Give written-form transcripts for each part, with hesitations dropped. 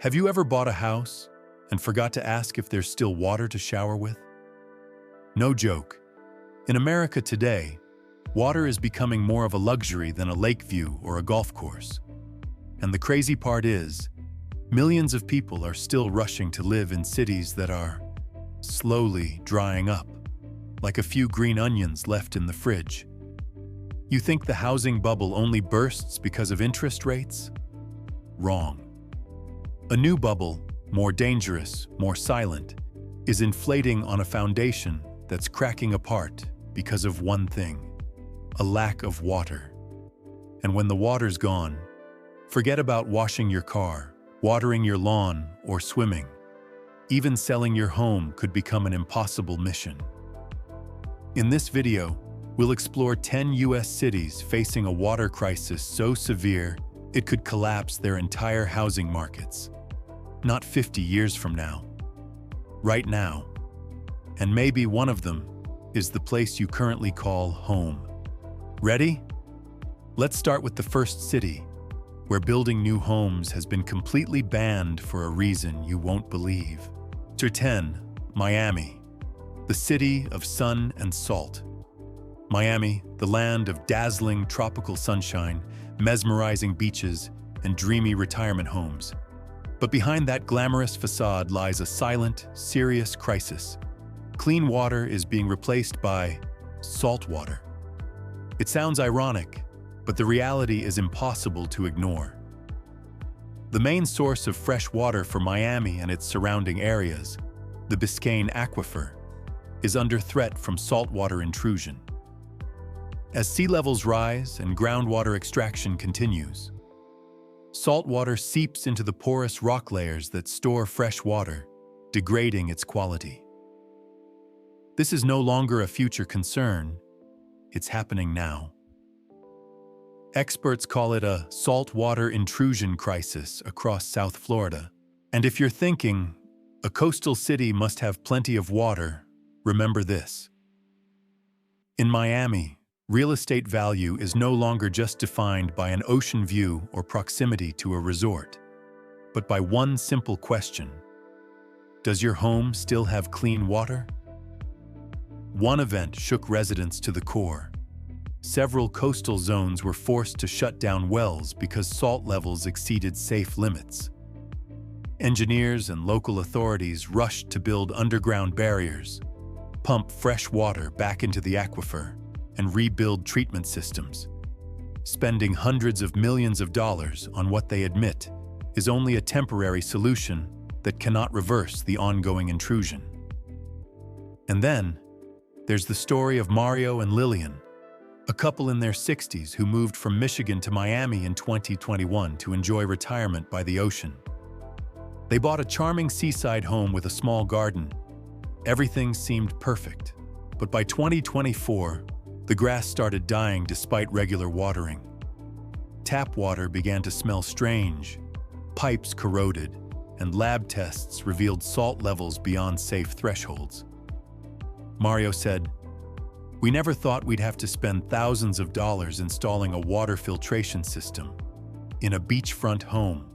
Have you ever bought a house and forgot to ask if there's still water to shower with? No joke. In America today, water is becoming more of a luxury than a lake view or a golf course. And the crazy part is, millions of people are still rushing to live in cities that are slowly drying up, like a few green onions left in the fridge. You think the housing bubble only bursts because of interest rates? Wrong. A new bubble, more dangerous, more silent, is inflating on a foundation that's cracking apart because of one thing: a lack of water. And when the water's gone, forget about washing your car, watering your lawn, or swimming. Even selling your home could become an impossible mission. In this video, we'll explore 10 U.S. cities facing a water crisis so severe it could collapse their entire housing markets. Not 50 years from now. Right now. And maybe one of them is the place you currently call home. Ready? Let's start with the first city, where building new homes has been completely banned for a reason you won't believe. Chapter 10, Miami, the city of sun and salt. Miami, the land of dazzling tropical sunshine, mesmerizing beaches, and dreamy retirement homes. But behind that glamorous facade lies a silent, serious crisis. Clean water is being replaced by saltwater. It sounds ironic, but the reality is impossible to ignore. The main source of fresh water for Miami and its surrounding areas, the Biscayne Aquifer, is under threat from saltwater intrusion. As sea levels rise and groundwater extraction continues, saltwater seeps into the porous rock layers that store fresh water, degrading its quality. This is no longer a future concern, it's happening now. Experts call it a saltwater intrusion crisis across South Florida. And if you're thinking, a coastal city must have plenty of water, remember this. In Miami, real estate value is no longer just defined by an ocean view or proximity to a resort, but by one simple question: does your home still have clean water? One event shook residents to the core. Several coastal zones were forced to shut down wells because salt levels exceeded safe limits. Engineers and local authorities rushed to build underground barriers, pump fresh water back into the aquifer, and rebuild treatment systems, spending hundreds of millions of dollars on what they admit is only a temporary solution that cannot reverse the ongoing intrusion. And then, there's the story of Mario and Lillian, a couple in their 60s who moved from Michigan to Miami in 2021 to enjoy retirement by the ocean. They bought a charming seaside home with a small garden. Everything seemed perfect, but by 2024, the grass started dying despite regular watering. Tap water began to smell strange, pipes corroded, and lab tests revealed salt levels beyond safe thresholds. Mario said, "We never thought we'd have to spend thousands of dollars installing a water filtration system in a beachfront home."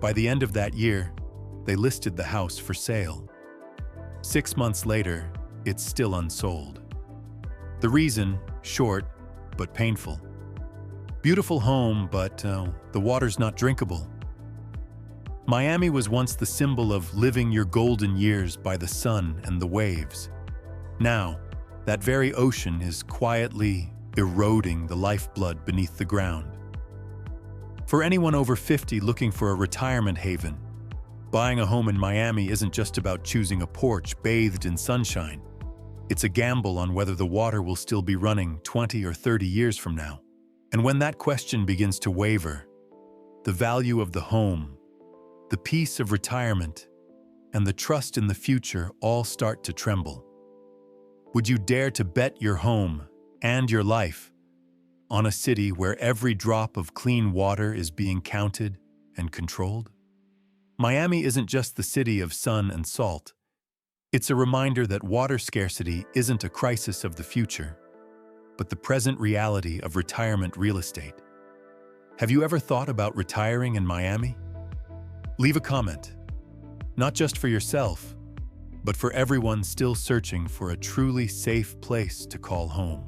By the end of that year, they listed the house for sale. 6 months later, it's still unsold. The reason, short but painful. Beautiful home, but the water's not drinkable. Miami was once the symbol of living your golden years by the sun and the waves. Now, that very ocean is quietly eroding the lifeblood beneath the ground. For anyone over 50 looking for a retirement haven, buying a home in Miami isn't just about choosing a porch bathed in sunshine. It's a gamble on whether the water will still be running 20 or 30 years from now. And when that question begins to waver, the value of the home, the peace of retirement, and the trust in the future all start to tremble. Would you dare to bet your home and your life on a city where every drop of clean water is being counted and controlled? Miami isn't just the city of sun and salt. It's a reminder that water scarcity isn't a crisis of the future, but the present reality of retirement real estate. Have you ever thought about retiring in Miami? Leave a comment, not just for yourself, but for everyone still searching for a truly safe place to call home.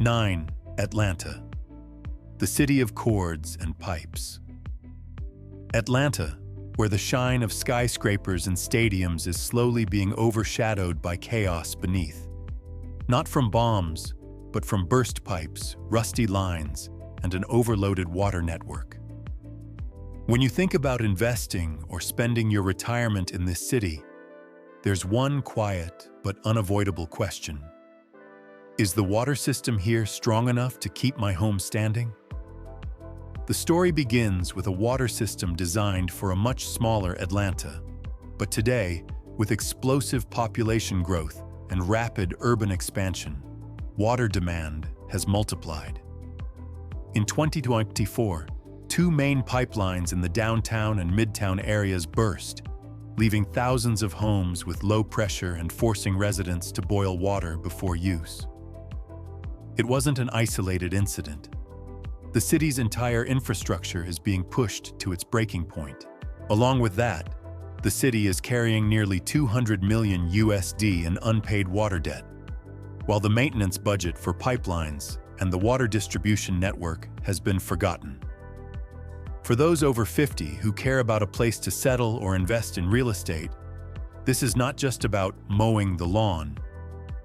9. Atlanta, the city of chords and pipes. Atlanta, where the shine of skyscrapers and stadiums is slowly being overshadowed by chaos beneath. Not from bombs, but from burst pipes, rusty lines, and an overloaded water network. When you think about investing or spending your retirement in this city, there's one quiet but unavoidable question. Is the water system here strong enough to keep my home standing? The story begins with a water system designed for a much smaller Atlanta, but today, with explosive population growth and rapid urban expansion, water demand has multiplied. In 2024, 2 main pipelines in the downtown and midtown areas burst, leaving thousands of homes with low pressure and forcing residents to boil water before use. It wasn't an isolated incident. The city's entire infrastructure is being pushed to its breaking point. Along with that, the city is carrying nearly $200 million in unpaid water debt, while the maintenance budget for pipelines and the water distribution network has been forgotten. For those over 50 who care about a place to settle or invest in real estate, this is not just about mowing the lawn,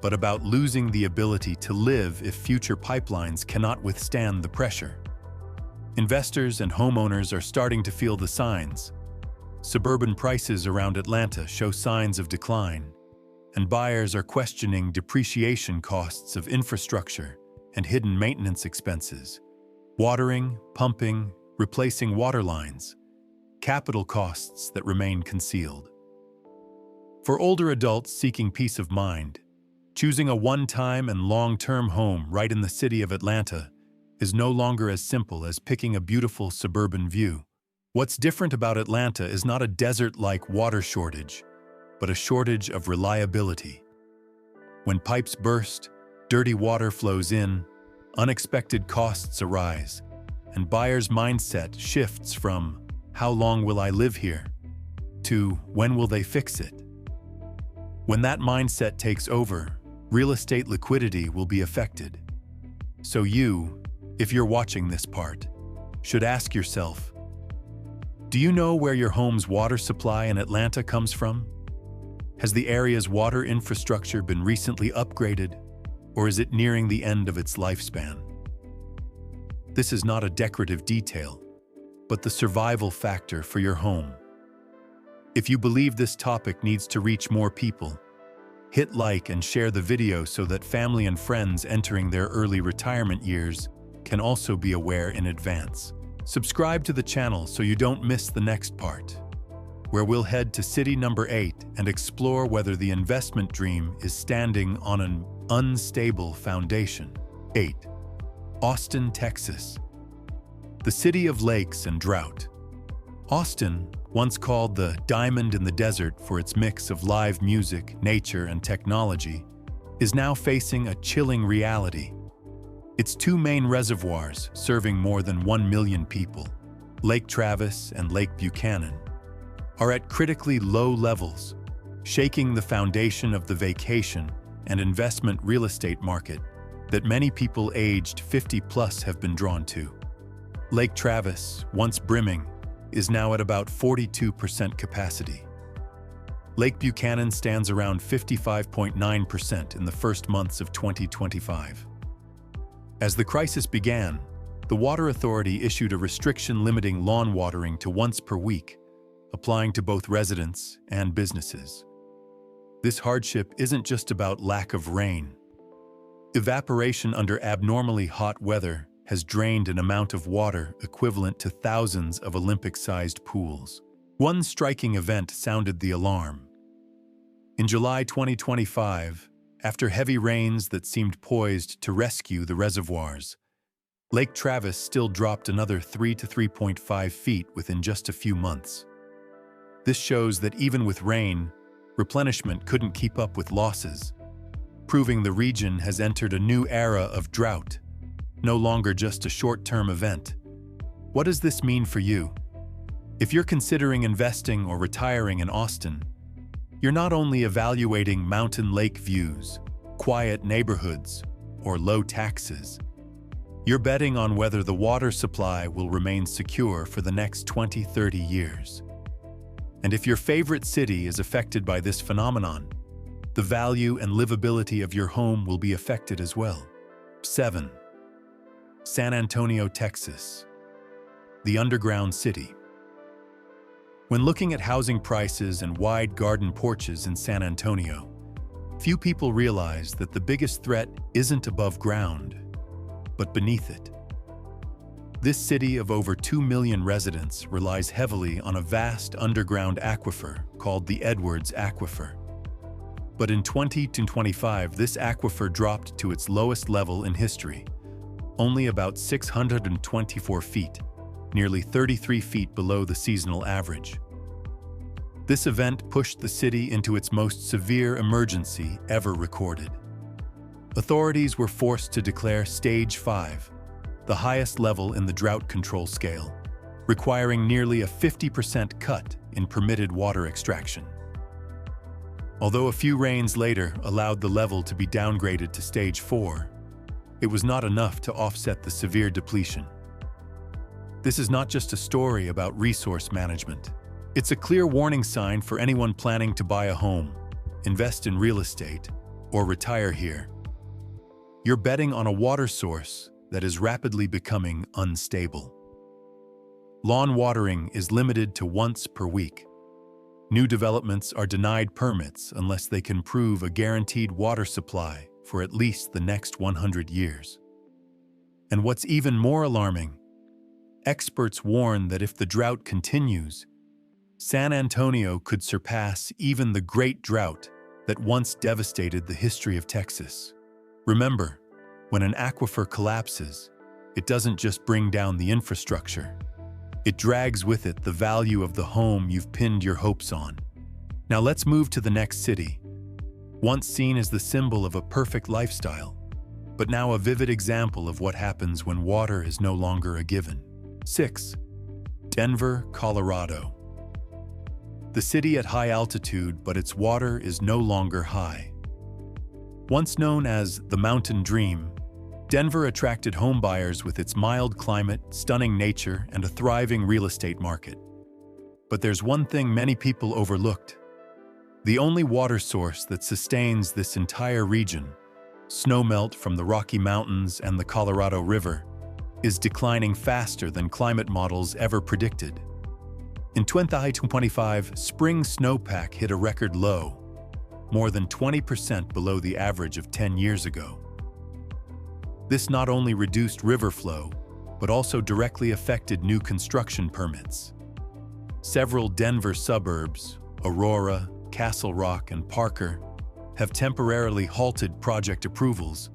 but about losing the ability to live if future pipelines cannot withstand the pressure. Investors and homeowners are starting to feel the signs. Suburban prices around Atlanta show signs of decline, and buyers are questioning depreciation costs of infrastructure and hidden maintenance expenses. Watering, pumping, replacing water lines, capital costs that remain concealed. For older adults seeking peace of mind, choosing a one-time and long-term home right in the city of Atlanta is no longer as simple as picking a beautiful suburban view. What's different about Atlanta is not a desert-like water shortage, but a shortage of reliability. When pipes burst, dirty water flows in, unexpected costs arise, and buyers' mindset shifts from "how long will I live here?" to "when will they fix it?" When that mindset takes over, real estate liquidity will be affected. So you, if you're watching this part, should ask yourself, do you know where your home's water supply in Atlanta comes from? Has the area's water infrastructure been recently upgraded, or is it nearing the end of its lifespan? This is not a decorative detail, but the survival factor for your home. If you believe this topic needs to reach more people, hit like and share the video so that family and friends entering their early retirement years can also be aware in advance. Subscribe to the channel so you don't miss the next part, where we'll head to city number 8 and explore whether the investment dream is standing on an unstable foundation. 8. Austin, Texas, the city of lakes and drought. Austin, once called the diamond in the desert for its mix of live music, nature, and technology, is now facing a chilling reality. Its 2 main reservoirs, serving more than 1 million people, Lake Travis and Lake Buchanan, are at critically low levels, shaking the foundation of the vacation and investment real estate market that many people aged 50+ have been drawn to. Lake Travis, once brimming, is now at about 42% capacity. Lake Buchanan stands around 55.9% in the first months of 2025. As the crisis began, the Water Authority issued a restriction limiting lawn watering to once per week, applying to both residents and businesses. This hardship isn't just about lack of rain. Evaporation under abnormally hot weather has drained an amount of water equivalent to thousands of Olympic-sized pools. One striking event sounded the alarm. In July 2025, after heavy rains that seemed poised to rescue the reservoirs, Lake Travis still dropped another 3 to 3.5 feet within just a few months. This shows that even with rain, replenishment couldn't keep up with losses, proving the region has entered a new era of drought, no longer just a short-term event. What does this mean for you? If you're considering investing or retiring in Austin, you're not only evaluating mountain lake views, quiet neighborhoods, or low taxes. You're betting on whether the water supply will remain secure for the next 20-30 years. And if your favorite city is affected by this phenomenon, the value and livability of your home will be affected as well. 7. San Antonio, Texas. The underground city. When looking at housing prices and wide garden porches in San Antonio, few people realize that the biggest threat isn't above ground, but beneath it. This city of over 2 million residents relies heavily on a vast underground aquifer called the Edwards Aquifer. But in 2025, this aquifer dropped to its lowest level in history, only about 624 feet, nearly 33 feet below the seasonal average. This event pushed the city into its most severe emergency ever recorded. Authorities were forced to declare Stage 5, the highest level in the drought control scale, requiring nearly a 50% cut in permitted water extraction. Although a few rains later allowed the level to be downgraded to Stage 4, it was not enough to offset the severe depletion. This is not just a story about resource management. It's a clear warning sign for anyone planning to buy a home, invest in real estate, or retire here. You're betting on a water source that is rapidly becoming unstable. Lawn watering is limited to once per week. New developments are denied permits unless they can prove a guaranteed water supply for at least the next 100 years. And what's even more alarming, experts warn that if the drought continues, San Antonio could surpass even the Great Drought that once devastated the history of Texas. Remember, when an aquifer collapses, it doesn't just bring down the infrastructure. It drags with it the value of the home you've pinned your hopes on. Now let's move to the next city, once seen as the symbol of a perfect lifestyle, but now a vivid example of what happens when water is no longer a given. 6. Denver, Colorado. The city at high altitude, but its water is no longer high. Once known as the Mountain Dream, Denver attracted homebuyers with its mild climate, stunning nature, and a thriving real estate market. But there's one thing many people overlooked. The only water source that sustains this entire region, snowmelt from the Rocky Mountains and the Colorado River, is declining faster than climate models ever predicted. In 2025, spring snowpack hit a record low, more than 20% below the average of 10 years ago. This not only reduced river flow, but also directly affected new construction permits. Several Denver suburbs, Aurora, Castle Rock, and Parker, have temporarily halted project approvals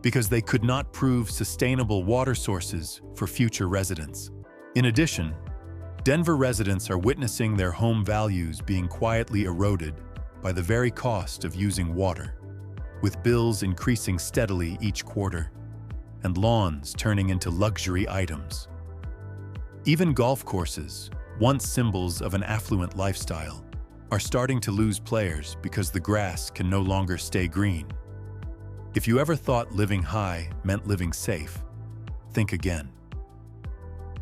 because they could not prove sustainable water sources for future residents. In addition, Denver residents are witnessing their home values being quietly eroded by the very cost of using water, with bills increasing steadily each quarter and lawns turning into luxury items. Even golf courses, once symbols of an affluent lifestyle, are starting to lose players because the grass can no longer stay green. If you ever thought living high meant living safe, think again.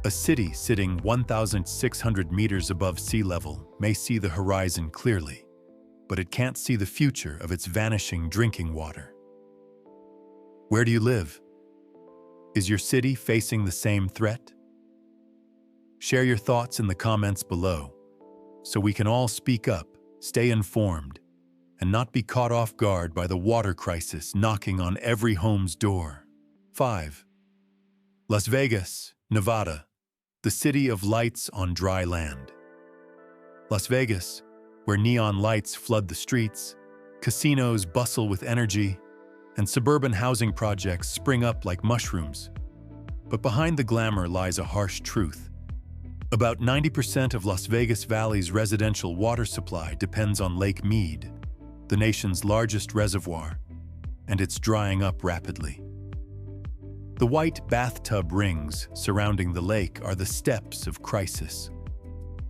A city sitting 1,600 meters above sea level may see the horizon clearly, but it can't see the future of its vanishing drinking water. Where do you live? Is your city facing the same threat? Share your thoughts in the comments below, so we can all speak up, stay informed, and not be caught off guard by the water crisis knocking on every home's door. 5. Las Vegas, Nevada, the city of lights on dry land. Las Vegas, where neon lights flood the streets, casinos bustle with energy, and suburban housing projects spring up like mushrooms. But behind the glamour lies a harsh truth. About 90% of Las Vegas Valley's residential water supply depends on Lake Mead, the nation's largest reservoir, and it's drying up rapidly. The white bathtub rings surrounding the lake are the steps of crisis.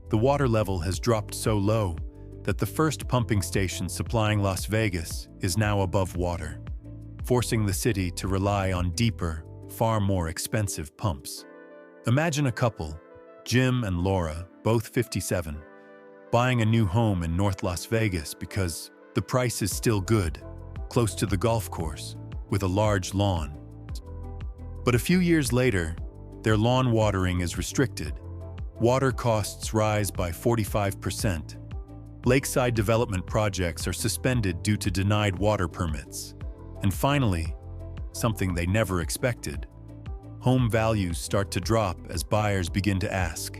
The water level has dropped so low that the first pumping station supplying Las Vegas is now above water, forcing the city to rely on deeper, far more expensive pumps. Imagine a couple, Jim and Laura, both 57, buying a new home in North Las Vegas because the price is still good, close to the golf course, with a large lawn. But a few years later, their lawn watering is restricted. Water costs rise by 45%. Lakeside development projects are suspended due to denied water permits. And finally, something they never expected, home values start to drop as buyers begin to ask,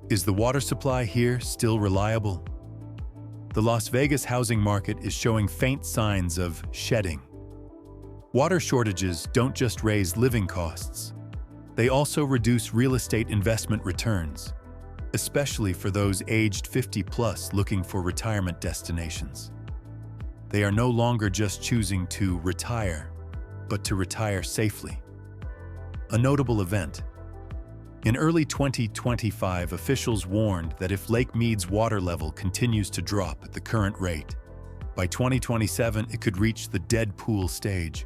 is the water supply here still reliable? The Las Vegas housing market is showing faint signs of shedding. Water shortages don't just raise living costs, they also reduce real estate investment returns, especially for those aged 50+ looking for retirement destinations. They are no longer just choosing to retire, but to retire safely. A notable event. In early 2025, officials warned that if Lake Mead's water level continues to drop at the current rate, by 2027 it could reach the dead pool stage,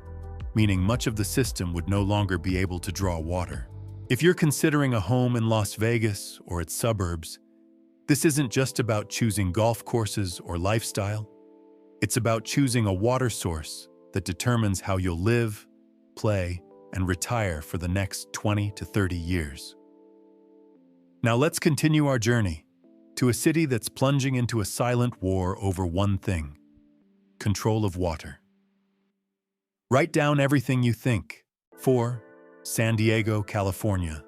meaning much of the system would no longer be able to draw water. If you're considering a home in Las Vegas or its suburbs, this isn't just about choosing golf courses or lifestyle. It's about choosing a water source that determines how you'll live, play, and retire for the next 20 to 30 years. Now let's continue our journey to a city that's plunging into a silent war over one thing: control of water. Write down everything you think. 4. San Diego, California.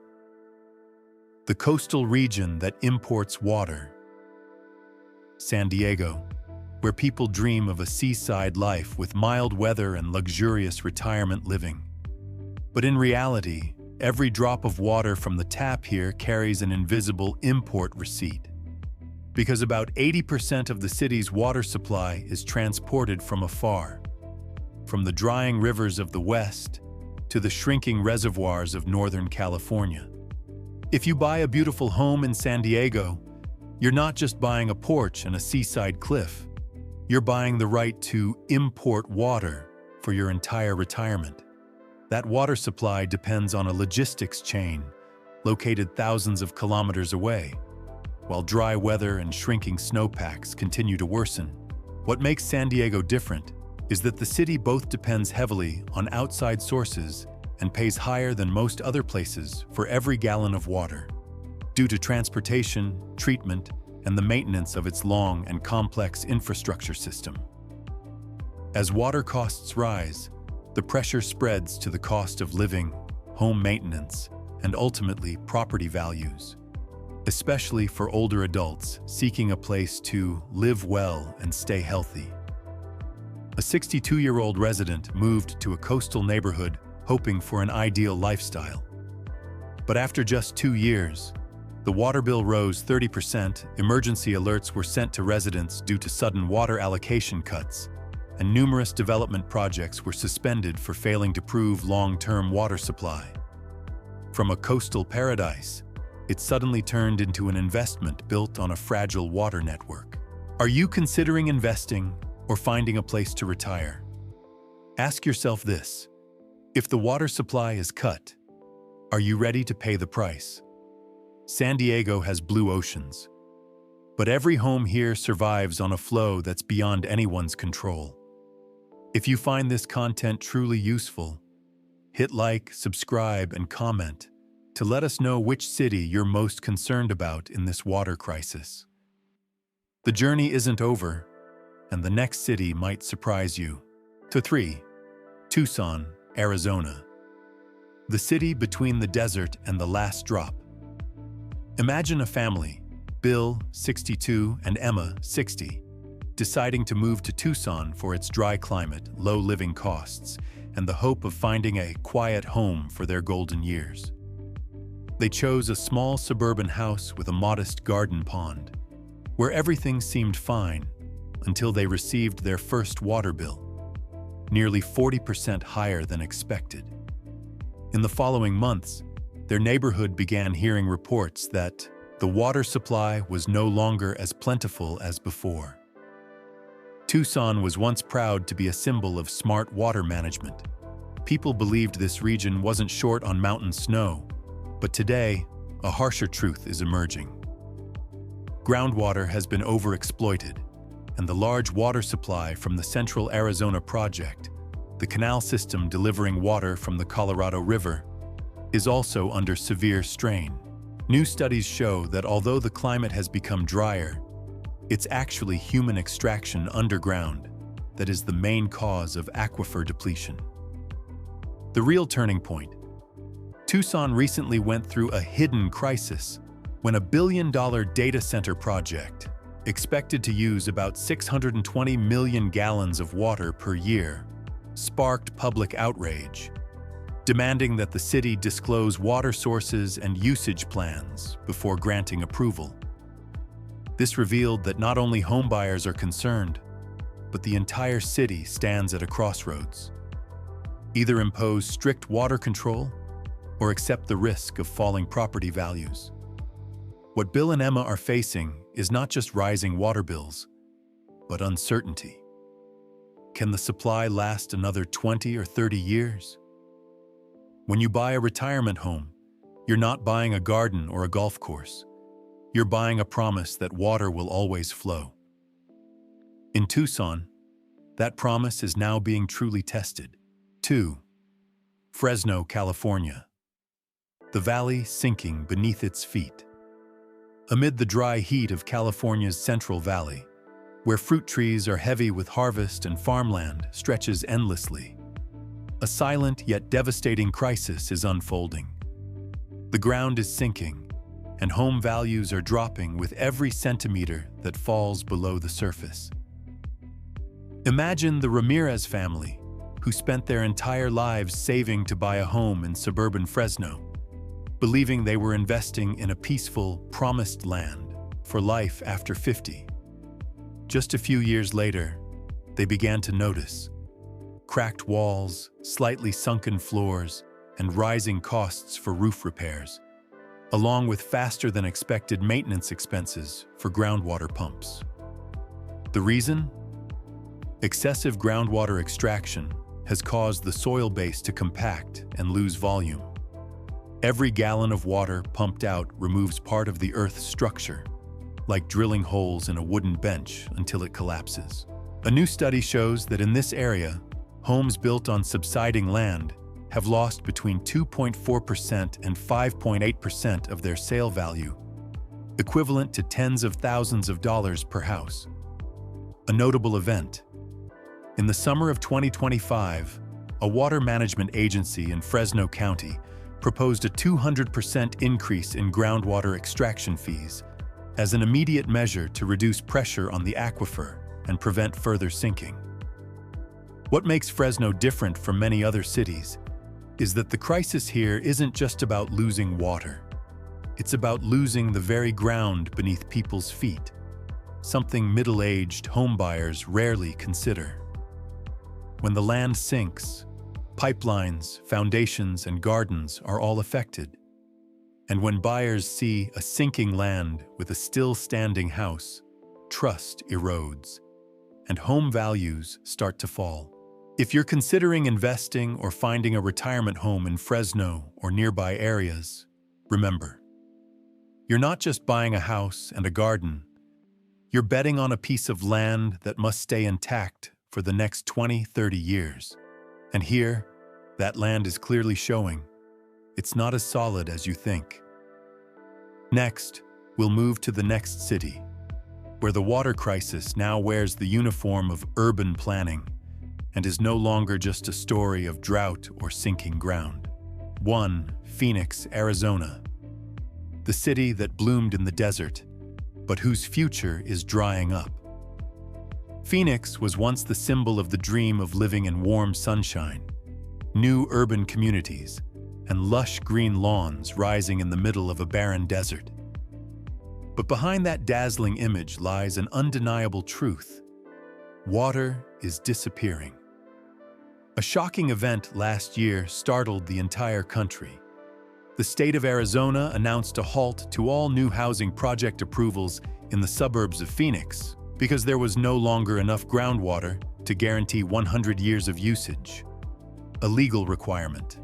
The coastal region that imports water. San Diego, where people dream of a seaside life with mild weather and luxurious retirement living. But in reality, every drop of water from the tap here carries an invisible import receipt. Because about 80% of the city's water supply is transported from afar, from the drying rivers of the West to the shrinking reservoirs of Northern California. If you buy a beautiful home in San Diego, you're not just buying a porch and a seaside cliff. You're buying the right to import water for your entire retirement. That water supply depends on a logistics chain located thousands of kilometers away, while dry weather and shrinking snowpacks continue to worsen. What makes San Diego different is that the city both depends heavily on outside sources and pays higher than most other places for every gallon of water, due to transportation, treatment, and the maintenance of its long and complex infrastructure system. As water costs rise, the pressure spreads to the cost of living, home maintenance, and ultimately property values, especially for older adults seeking a place to live well and stay healthy. A 62-year-old resident moved to a coastal neighborhood hoping for an ideal lifestyle. But after just 2 years, the water bill rose 30%, emergency alerts were sent to residents due to sudden water allocation cuts, and numerous development projects were suspended for failing to prove long-term water supply. From a coastal paradise, it suddenly turned into an investment built on a fragile water network. Are you considering investing or finding a place to retire? Ask yourself this: if the water supply is cut, are you ready to pay the price? San Diego has blue oceans, but every home here survives on a flow that's beyond anyone's control. If you find this content truly useful, hit like, subscribe, and comment to let us know which city you're most concerned about in this water crisis. The journey isn't over, and the next city might surprise you. 3. Tucson, Arizona. The city between the desert and the last drop. Imagine a family, Bill, 62, and Emma, 60, deciding to move to Tucson for its dry climate, low living costs, and the hope of finding a quiet home for their golden years. They chose a small suburban house with a modest garden pond, where everything seemed fine until they received their first water bill, nearly 40% higher than expected. In the following months, their neighborhood began hearing reports that The water supply was no longer as plentiful as before. Tucson was once proud to be a symbol of smart water management. People believed this region wasn't short on mountain snow, but today, a harsher truth is emerging. Groundwater has been overexploited, and the large water supply from the Central Arizona Project, the canal system delivering water from the Colorado River, is also under severe strain. New studies show that although the climate has become drier, it's actually human extraction underground that is the main cause of aquifer depletion. The real turning point: Tucson recently went through a hidden crisis when a billion-dollar data center project, expected to use about 620 million gallons of water per year, sparked public outrage, demanding that the city disclose water sources and usage plans before granting approval. This revealed that not only homebuyers are concerned, but the entire city stands at a crossroads. Either impose strict water control or accept the risk of falling property values. What Bill and Emma are facing is not just rising water bills, but uncertainty. Can the supply last another 20 or 30 years? When you buy a retirement home, you're not buying a garden or a golf course. You're buying a promise that water will always flow. In Tucson, that promise is now being truly tested. 2. Fresno, California. The valley sinking beneath its feet. Amid the dry heat of California's Central Valley, where fruit trees are heavy with harvest and farmland stretches endlessly, a silent yet devastating crisis is unfolding. The ground is sinking, and home values are dropping with every centimeter that falls below the surface. Imagine the Ramirez family, who spent their entire lives saving to buy a home in suburban Fresno, believing they were investing in a peaceful, promised land for life after 50. Just a few years later, they began to notice cracked walls, slightly sunken floors, and rising costs for roof repairs, along with faster-than-expected maintenance expenses for groundwater pumps. The reason? Excessive groundwater extraction has caused the soil base to compact and lose volume. Every gallon of water pumped out removes part of the Earth's structure, like drilling holes in a wooden bench until it collapses. A new study shows that in this area, homes built on subsiding land have lost between 2.4% and 5.8% of their sale value, equivalent to tens of thousands of dollars per house. A notable event: in the summer of 2025, a water management agency in Fresno County proposed a 200% increase in groundwater extraction fees as an immediate measure to reduce pressure on the aquifer and prevent further sinking. What makes Fresno different from many other cities is that the crisis here isn't just about losing water. It's about losing the very ground beneath people's feet, something middle-aged homebuyers rarely consider. When the land sinks, pipelines, foundations, and gardens are all affected. And when buyers see a sinking land with a still-standing house, trust erodes, and home values start to fall. If you're considering investing or finding a retirement home in Fresno or nearby areas, remember, you're not just buying a house and a garden, you're betting on a piece of land that must stay intact for the next 20-30 years. And here, that land is clearly showing it's not as solid as you think. Next, we'll move to the next city, where the water crisis now wears the uniform of urban planning and is no longer just a story of drought or sinking ground. 1. Phoenix, Arizona. The city that bloomed in the desert, but whose future is drying up. Phoenix was once the symbol of the dream of living in warm sunshine, new urban communities, and lush green lawns rising in the middle of a barren desert. But behind that dazzling image lies an undeniable truth. Water is disappearing. A shocking event last year startled the entire country. The state of Arizona announced a halt to all new housing project approvals in the suburbs of Phoenix because there was no longer enough groundwater to guarantee 100 years of usage. A legal requirement.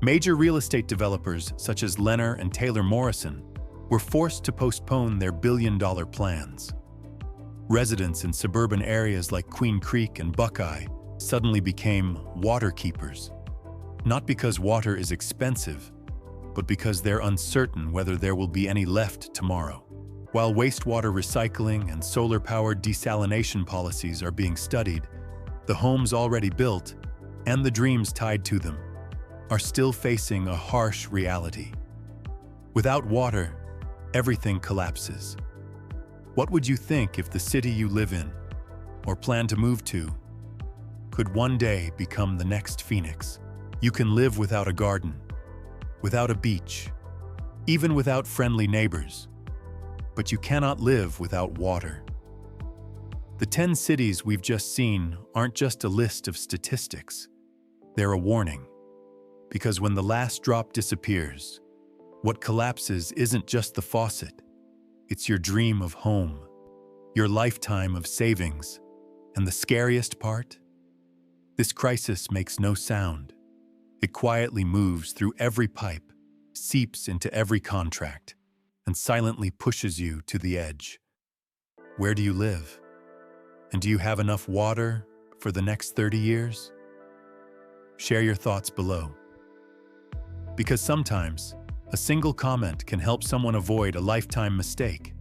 Major real estate developers such as Lennar and Taylor Morrison were forced to postpone their billion-dollar plans. Residents in suburban areas like Queen Creek and Buckeye suddenly became water keepers, not because water is expensive, but because they're uncertain whether there will be any left tomorrow. While wastewater recycling and solar-powered desalination policies are being studied, the homes already built and the dreams tied to them are still facing a harsh reality. Without water, everything collapses. What would you think if the city you live in, or plan to move to, could one day become the next Phoenix? You can live without a garden, without a beach, even without friendly neighbors, but you cannot live without water. The 10 cities we've just seen aren't just a list of statistics. They're a warning. Because when the last drop disappears, what collapses isn't just the faucet. It's your dream of home, your lifetime of savings, and the scariest part? This crisis makes no sound. It quietly moves through every pipe, seeps into every contract, and silently pushes you to the edge. Where do you live? And do you have enough water for the next 30 years? Share your thoughts below. Because sometimes, a single comment can help someone avoid a lifetime mistake.